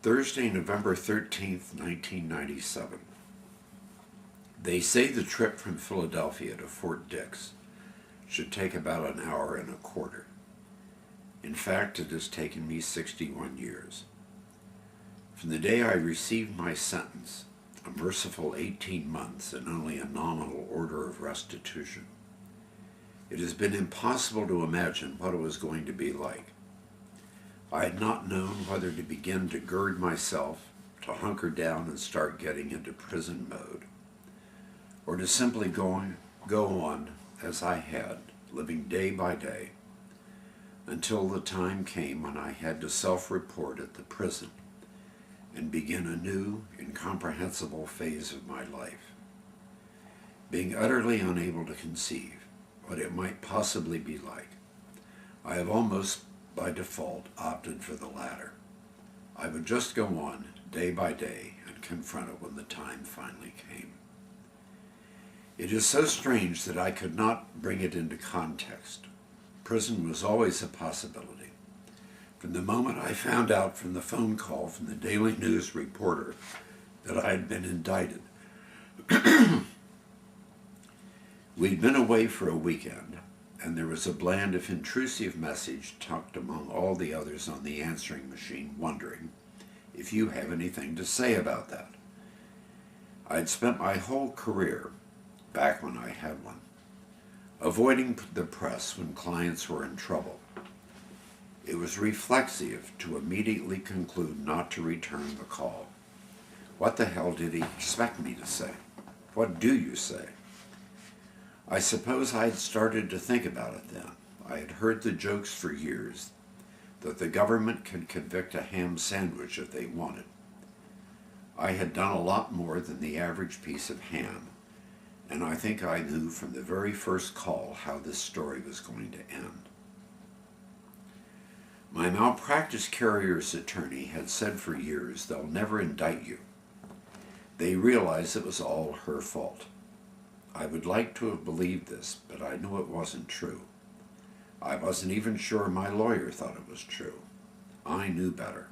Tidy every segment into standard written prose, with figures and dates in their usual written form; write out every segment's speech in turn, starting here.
Thursday, November 13th, 1997. They say the trip from Philadelphia to Fort Dix should take about an hour and a quarter. In fact, it has taken me 61 years. From the day I received my sentence, a merciful 18 months and only a nominal order of restitution, it has been impossible to imagine what it was going to be like. I had not known whether to begin to gird myself, to hunker down and start getting into prison mode, or to simply go on as I had, living day by day, until the time came when I had to self-report at the prison and begin a new, incomprehensible phase of my life, being utterly unable to conceive what it might possibly be like. I have almost by default opted for the latter. I would just go on day by day and confront it when the time finally came. It is so strange that I could not bring it into context. Prison was always a possibility. From the moment I found out from the phone call from the Daily News reporter that I had been indicted. We'd been away for a weekend, and there was a bland if intrusive message tucked among all the others on the answering machine wondering if you have anything to say about that. I'd spent my whole career, back when I had one, avoiding the press when clients were in trouble. It was reflexive to immediately conclude not to return the call. What the hell did he expect me to say? What do you say? I suppose I had started to think about it then. I had heard the jokes for years that the government could convict a ham sandwich if they wanted. I had done a lot more than the average piece of ham, and I think I knew from the very first call how this story was going to end. My malpractice carrier's attorney had said for years they'll never indict you. They realized it was all her fault. I would like to have believed this, but I knew it wasn't true. I wasn't even sure my lawyer thought it was true. I knew better.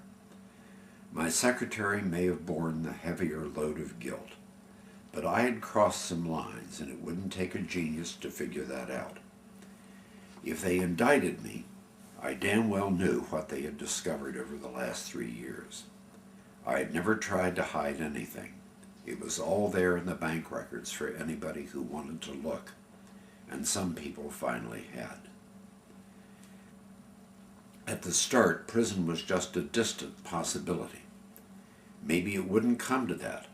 My secretary may have borne the heavier load of guilt, but I had crossed some lines, and it wouldn't take a genius to figure that out. If they indicted me, I damn well knew what they had discovered over the last 3 years. I had never tried to hide anything. It was all there in the bank records for anybody who wanted to look, and some people finally had. At the start, prison was just a distant possibility. Maybe it wouldn't come to that.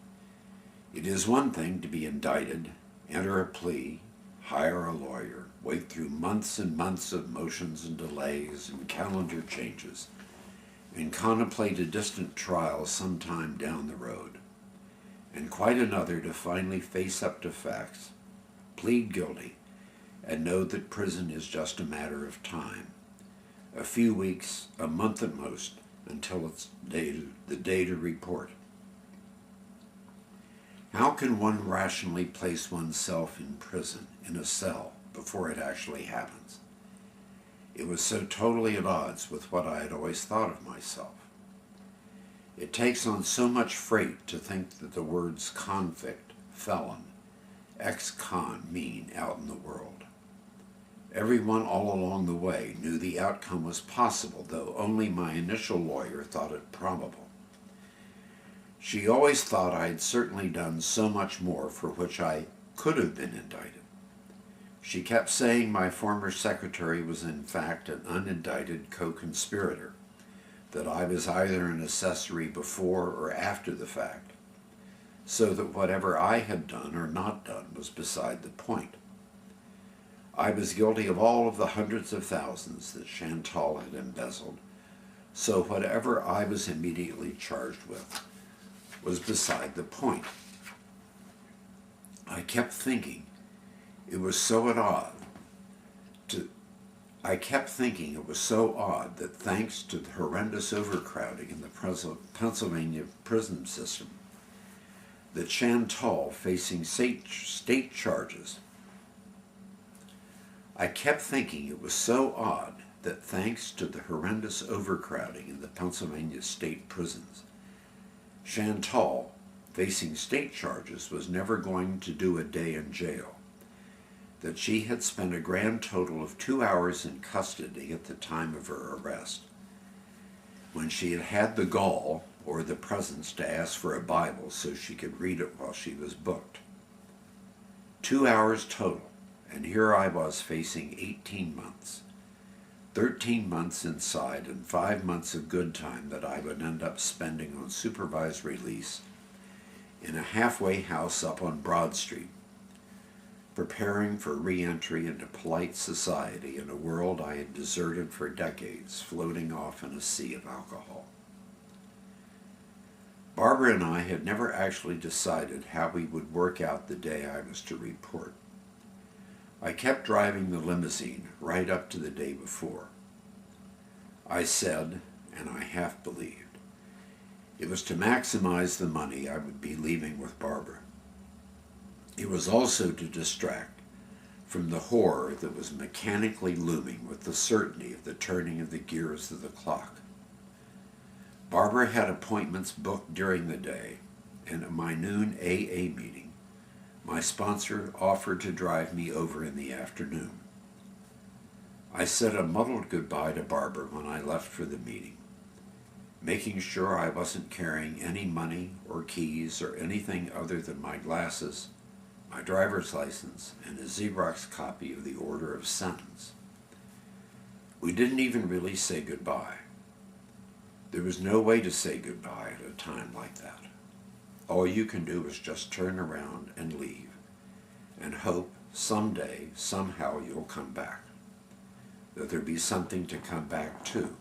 It is one thing to be indicted, enter a plea, hire a lawyer, wait through months and months of motions and delays and calendar changes, and contemplate a distant trial sometime down the road. And quite another to finally face up to facts, plead guilty, and know that prison is just a matter of time. A few weeks, a month at most, until it's the day to report. How can one rationally place oneself in prison, in a cell, before it actually happens? It was so totally at odds with what I had always thought of myself. It takes on so much freight to think that the words convict, felon, ex-con mean out in the world. Everyone all along the way knew the outcome was possible, though only my initial lawyer thought it probable. She always thought I had certainly done so much more for which I could have been indicted. She kept saying my former secretary was in fact an unindicted co-conspirator, that I was either an accessory before or after the fact, so that whatever I had done or not done was beside the point. I was guilty of all of the hundreds of thousands that Chantal had embezzled, so whatever I was immediately charged with was beside the point. I kept thinking it was so odd that thanks to the horrendous overcrowding in the Pennsylvania prison system, that Chantal facing state charges. I kept thinking it was so odd that thanks to the horrendous overcrowding in the Pennsylvania state prisons, Chantal, facing state charges, was never going to do a day in jail, that she had spent a grand total of 2 hours in custody at the time of her arrest, when she had had the gall or the presence to ask for a Bible so she could read it while she was booked. 2 hours total, and here I was facing 18 months. 13 months inside and 5 months of good time that I would end up spending on supervised release in a halfway house up on Broad Street, preparing for re-entry into polite society in a world I had deserted for decades, floating off in a sea of alcohol. Barbara and I had never actually decided how we would work out the day I was to report. I kept driving the limousine right up to the day before. I said, and I half believed, it was to maximize the money I would be leaving with Barbara. It was also to distract from the horror that was mechanically looming with the certainty of the turning of the gears of the clock. Barbara had appointments booked during the day, and at my noon AA meeting, my sponsor offered to drive me over in the afternoon. I said a muddled goodbye to Barbara when I left for the meeting, making sure I wasn't carrying any money or keys or anything other than my glasses, my driver's license, and a Xerox copy of the order of sentence. We didn't even really say goodbye. There was no way to say goodbye at a time like that. All you can do is just turn around and leave, and hope someday, somehow you'll come back. That there'll be something to come back to.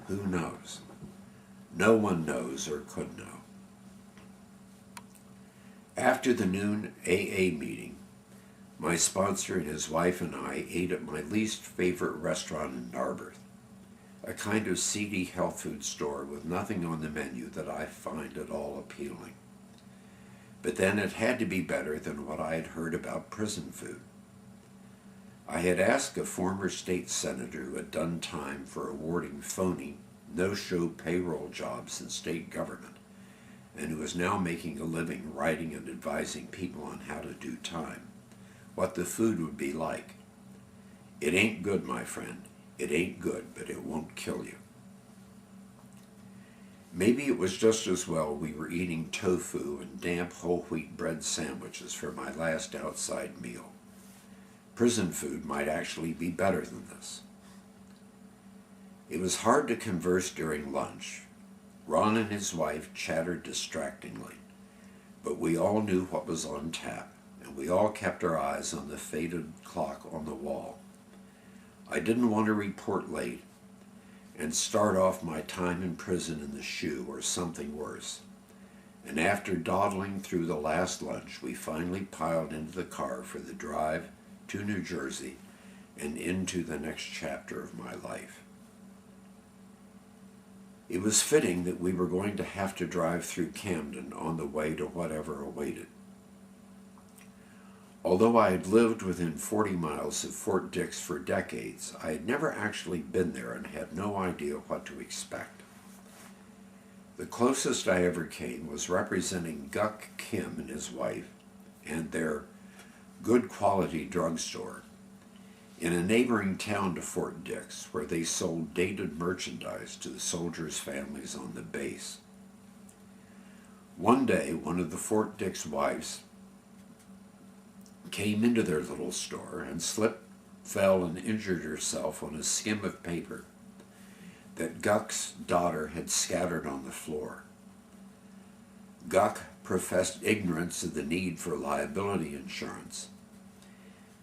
Who knows? No one knows or could know. After the noon AA meeting, my sponsor and his wife and I ate at my least favorite restaurant in Narberth, a kind of seedy health food store with nothing on the menu that I find at all appealing. But then it had to be better than what I had heard about prison food. I had asked a former state senator who had done time for awarding phony, no-show payroll jobs in state government, and who is now making a living writing and advising people on how to do time, what the food would be like. It ain't good, my friend. It ain't good, but it won't kill you. Maybe it was just as well we were eating tofu and damp whole wheat bread sandwiches for my last outside meal. Prison food might actually be better than this. It was hard to converse during lunch. Ron and his wife chattered distractingly, but we all knew what was on tap, and we all kept our eyes on the faded clock on the wall. I didn't want to report late and start off my time in prison in the shoe or something worse. And after dawdling through the last lunch, we finally piled into the car for the drive to New Jersey and into the next chapter of my life. It was fitting that we were going to have to drive through Camden on the way to whatever awaited. Although I had lived within 40 miles of Fort Dix for decades, I had never actually been there and had no idea what to expect. The closest I ever came was representing Guck Kim and his wife and their good quality drugstore in a neighboring town to Fort Dix, where they sold dated merchandise to the soldiers' families on the base. One day, one of the Fort Dix wives came into their little store and slipped, fell, and injured herself on a skim of paper that Guck's daughter had scattered on the floor. Guck professed ignorance of the need for liability insurance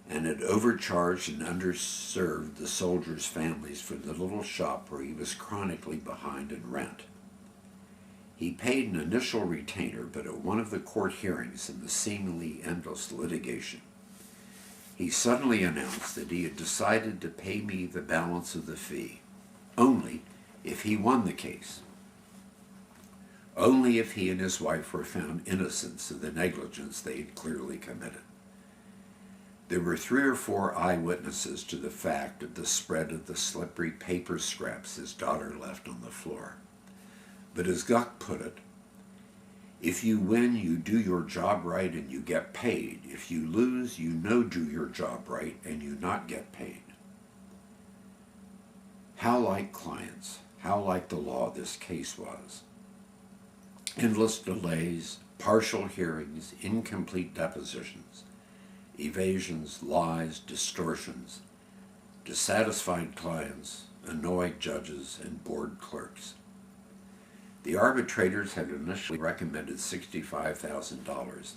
and had overcharged and underserved the soldiers' families for the little shop where he was chronically behind in rent. He paid an initial retainer, but at one of the court hearings in the seemingly endless litigation, he suddenly announced that he had decided to pay me the balance of the fee, only if he won the case. Only if he and his wife were found innocent of the negligence they had clearly committed. There were 3 or 4 eyewitnesses to the fact of the spread of the slippery paper scraps his daughter left on the floor. But as Guck put it, If you win, you do your job right and you get paid. If you lose, you no do your job right and you not get paid. How like clients, how like the law this case was. Endless delays, partial hearings, incomplete depositions, evasions, lies, distortions, dissatisfied clients, annoyed judges, and bored clerks. The arbitrators had initially recommended $65,000,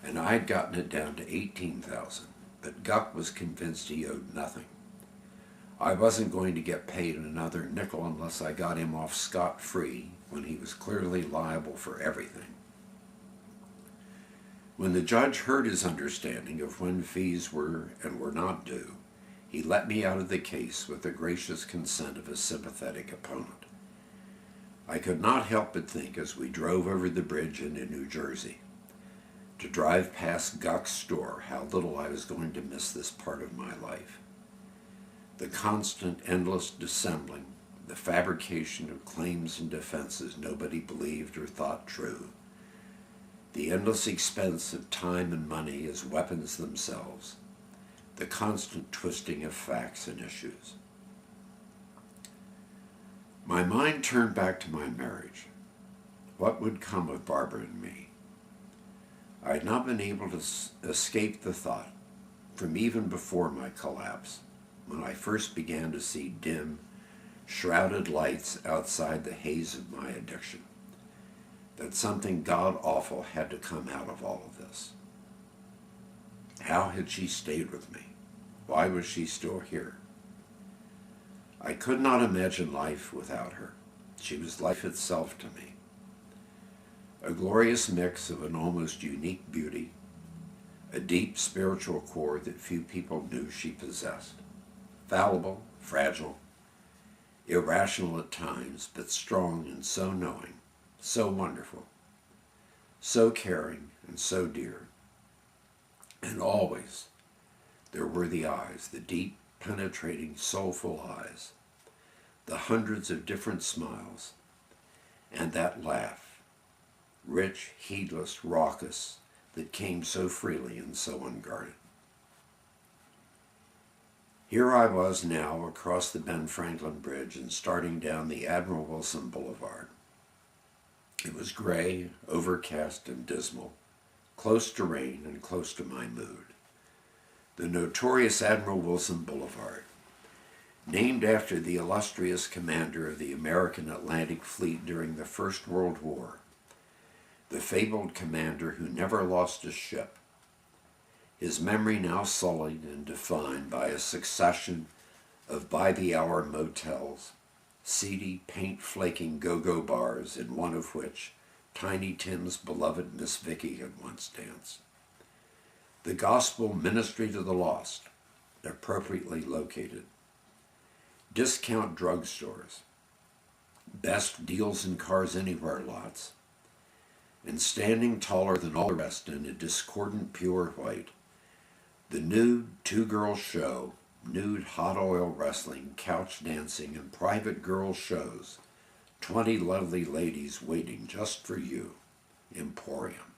and I had gotten it down to $18,000, but Guck was convinced he owed nothing. I wasn't going to get paid another nickel unless I got him off scot-free when he was clearly liable for everything. When the judge heard his understanding of when fees were and were not due, he let me out of the case with the gracious consent of a sympathetic opponent. I could not help but think as we drove over the bridge into New Jersey, to drive past Guck's store, how little I was going to miss this part of my life. The constant, endless dissembling, the fabrication of claims and defenses nobody believed or thought true, the endless expense of time and money as weapons themselves, the constant twisting of facts and issues. My mind turned back to my marriage. What would come of Barbara and me? I had not been able to escape the thought from even before my collapse, when I first began to see dim, shrouded lights outside the haze of my addiction, that something god-awful had to come out of all of this. How had she stayed with me? Why was she still here? I could not imagine life without her. She was life itself to me. A glorious mix of an almost unique beauty, a deep spiritual core that few people knew she possessed. Fallible, fragile, irrational at times, but strong and so knowing, so wonderful, so caring and so dear. And always there were the eyes, the deep, penetrating, soulful eyes, the hundreds of different smiles, and that laugh, rich, heedless, raucous, that came so freely and so unguarded. Here I was now across the Ben Franklin Bridge and starting down the Admiral Wilson Boulevard. It was gray, overcast, and dismal, close to rain and close to my mood. The notorious Admiral Wilson Boulevard, named after the illustrious commander of the American Atlantic Fleet during the First World War, the fabled commander who never lost a ship, his memory now sullied and defined by a succession of by-the-hour motels, seedy, paint-flaking go-go bars, in one of which Tiny Tim's beloved Miss Vicky had once danced. The Gospel Ministry to the Lost, appropriately located. Discount drugstores, best deals in cars anywhere lots, and standing taller than all the rest in a discordant pure white, the nude two-girl show, nude hot oil wrestling, couch dancing, and private girl shows, 20 lovely ladies waiting just for you, Emporium.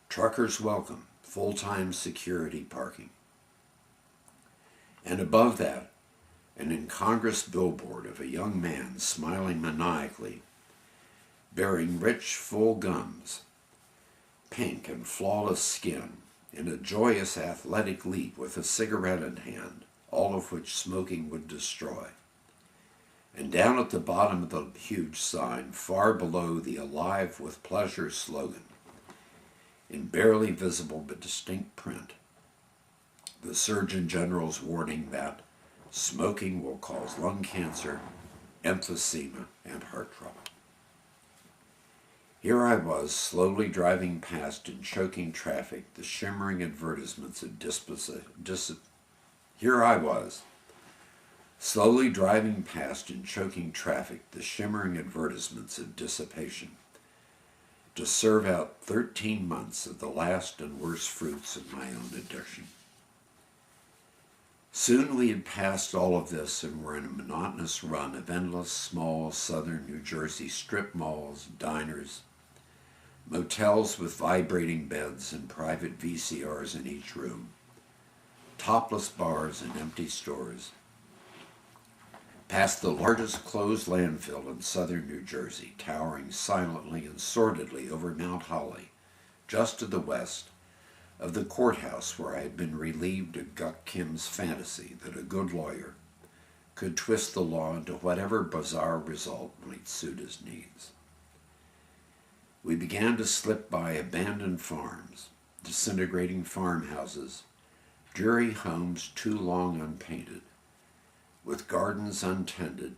Truckers welcome, full-time security parking. And above that, an incongruous billboard of a young man smiling maniacally, bearing rich, full gums, pink and flawless skin, in a joyous athletic leap with a cigarette in hand, all of which smoking would destroy. And down at the bottom of the huge sign, far below the Alive with Pleasure slogan, in barely visible but distinct print, the Surgeon General's warning that smoking will cause lung cancer, emphysema, and heart trouble. Here I was, slowly driving past in choking traffic the shimmering advertisements of dissipation, to serve out 13 months of the last and worst fruits of my own addiction. Soon we had passed all of this and were in a monotonous run of endless small southern New Jersey strip malls, diners, Motels with vibrating beds and private VCRs in each room, topless bars and empty stores, past the largest closed landfill in southern New Jersey, towering silently and sordidly over Mount Holly, just to the west of the courthouse where I had been relieved of Guk Kim's fantasy that a good lawyer could twist the law into whatever bizarre result might suit his needs. We began to slip by abandoned farms, disintegrating farmhouses, dreary homes too long unpainted, with gardens untended,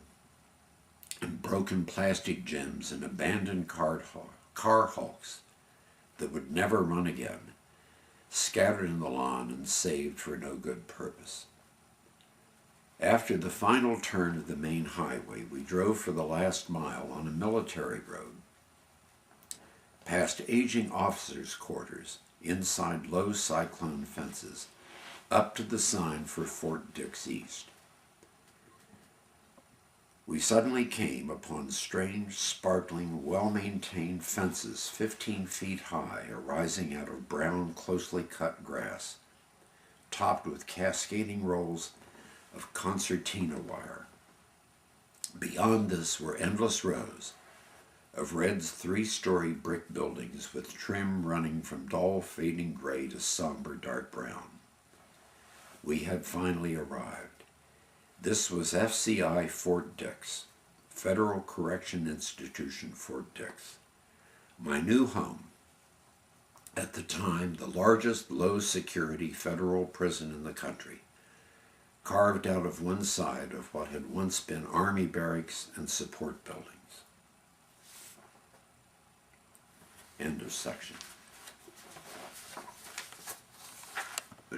and broken plastic gyms and abandoned car hulks that would never run again, scattered in the lawn and saved for no good purpose. After the final turn of the main highway, we drove for the last mile on a military road, past aging officers' quarters, inside low cyclone fences, up to the sign for Fort Dix East. We suddenly came upon strange, sparkling, well-maintained fences 15 feet high, arising out of brown, closely cut grass, topped with cascading rolls of concertina wire. Beyond this were endless rows of Red's 3-story brick buildings with trim running from dull fading gray to somber dark brown. We had finally arrived. This was FCI Fort Dix, Federal Correction Institution Fort Dix, my new home. At the time, the largest low-security federal prison in the country, carved out of one side of what had once been Army barracks and support buildings. End of section.